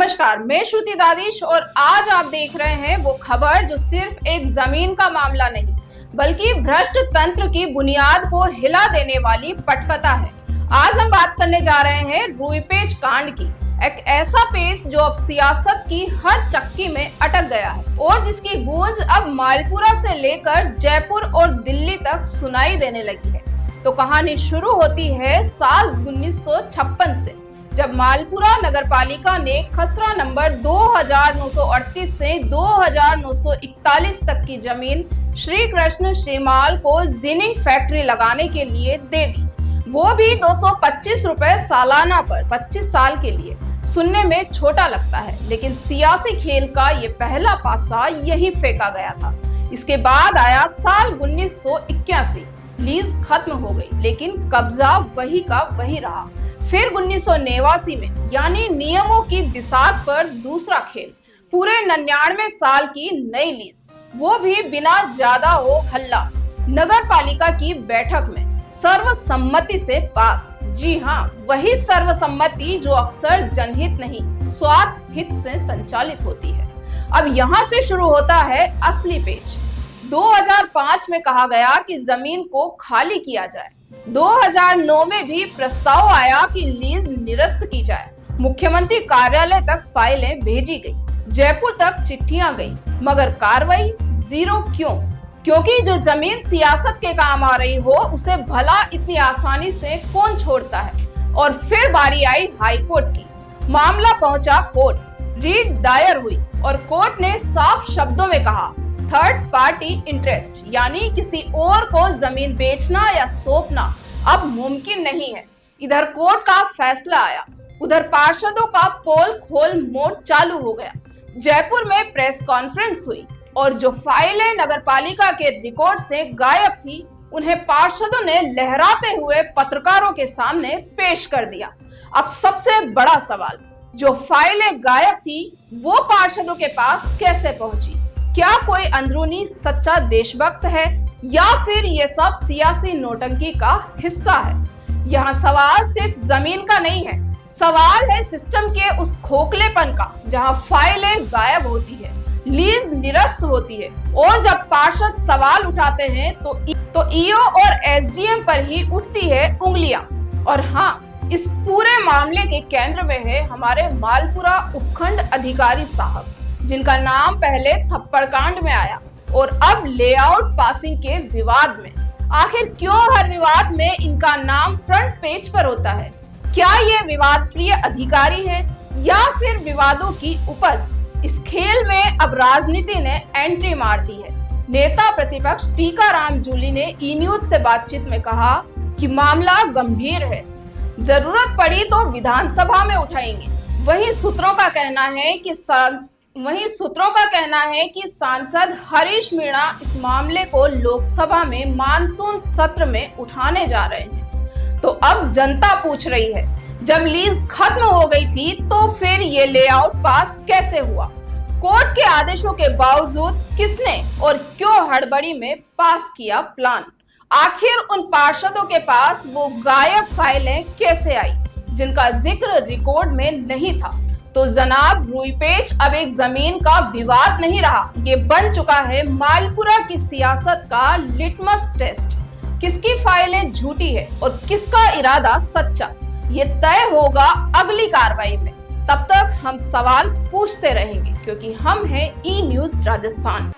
नमस्कार, मैं श्रुति दादिश और आज आप देख रहे हैं वो खबर जो सिर्फ एक जमीन का मामला नहीं बल्कि भ्रष्ट तंत्र की बुनियाद को हिला देने वाली पटकथा है। आज हम बात करने जा रहे हैं रुई पेच कांड की, एक ऐसा पेच जो अब सियासत की हर चक्की में अटक गया है और जिसकी गूंज अब मालपुरा से लेकर जयपुर और दिल्ली तक सुनाई देने लगी है। तो कहानी शुरू होती है साल 1956 से, जब मालपुरा नगरपालिका ने खसरा नंबर 2938 से 2941 तक की जमीन श्री कृष्ण श्रीमाल को जिनिंग फैक्ट्री लगाने के लिए दे दी, वो भी 225 रुपए सालाना पर 25 साल के लिए। सुनने में छोटा लगता है, लेकिन सियासी खेल का ये पहला पासा यही फेंका गया था। इसके बाद आया साल 1981, लीज खत्म हो गई लेकिन कब्जा वही का वही रहा। फिर 1989 में यानी नियमों की बिसात पर दूसरा खेल, पूरे 99 साल की नई लीज, वो भी बिना ज्यादा हो हल्ला, नगर पालिका की बैठक में सर्वसम्मति से पास। जी हाँ, वही सर्वसम्मति जो अक्सर जनहित नहीं स्वार्थ हित से संचालित होती है। अब यहाँ से शुरू होता है असली पेच। 2005 में कहा गया कि जमीन को खाली किया जाए। 2009 में भी प्रस्ताव आया कि लीज निरस्त की जाए। मुख्यमंत्री कार्यालय तक फाइलें भेजी गई, जयपुर तक चिट्ठियां गई, मगर कार्रवाई जीरो। क्यों? क्योंकि जो जमीन सियासत के काम आ रही हो उसे भला इतनी आसानी से कौन छोड़ता है। और फिर बारी आई हाई कोर्ट की। मामला पहुंचा कोर्ट, रीट दायर हुई और कोर्ट ने साफ शब्दों में कहा, थर्ड पार्टी इंटरेस्ट यानी किसी और को जमीन बेचना या सौंपना अब मुमकिन नहीं है। इधर कोर्ट का फैसला आया, उधर पार्षदों का पोल खोल मोड चालू हो गया। जयपुर में प्रेस कॉन्फ्रेंस हुई और जो फाइलें नगरपालिका के रिकॉर्ड से गायब थी उन्हें पार्षदों ने लहराते हुए पत्रकारों के सामने पेश कर दिया। अब सबसे बड़ा सवाल, जो फाइलें गायब थी वो पार्षदों के पास कैसे पहुंची? क्या कोई अंदरूनी सच्चा देशभक्त है या फिर ये सब सियासी नौटंकी का हिस्सा है? यहाँ सवाल सिर्फ जमीन का नहीं है, सवाल है सिस्टम के उस खोखलेपन का जहाँ फाइलें गायब होती है, लीज निरस्त होती है और जब पार्षद सवाल उठाते हैं तो ईओ और एसडीएम पर ही उठती है उंगलियां। और हाँ, इस पूरे मामले के केंद्र में है हमारे मालपुरा उपखंड अधिकारी साहब, जिनका नाम पहले थप्पड़ कांड में आया और अब लेआउट पासिंग के विवाद में। आखिर क्यों हर विवाद में इनका नाम फ्रंट पेज पर होता है? क्या ये विवाद प्रिय अधिकारी है या फिर विवादों की उपज? इस खेल में अब राजनीति ने एंट्री मार दी है। नेता प्रतिपक्ष टीकाराम जूली ने ई न्यूज से बातचीत में कहा कि मामला गंभीर है, जरूरत पड़ी तो विधानसभा में उठाएंगे। वहीं सूत्रों का कहना है कि सांसद हरीश मीणा इस मामले को लोकसभा में मानसून सत्र में उठाने जा रहे हैं। तो अब जनता पूछ रही है, जब लीज खत्म हो गई थी तो फिर ये लेआउट पास कैसे हुआ? कोर्ट के आदेशों के बावजूद किसने और क्यों हड़बड़ी में पास किया प्लान? आखिर उन पार्षदों के पास वो गायब फाइलें कैसे आई जिनका जिक्र रिकॉर्ड में नहीं था? तो जनाब, रुई पेच अब एक जमीन का विवाद नहीं रहा, ये बन चुका है मालपुरा की सियासत का लिटमस टेस्ट। किसकी फाइलें झूठी है और किसका इरादा सच्चा, ये तय होगा अगली कार्रवाई में। तब तक हम सवाल पूछते रहेंगे क्योंकि हम हैं ई न्यूज राजस्थान।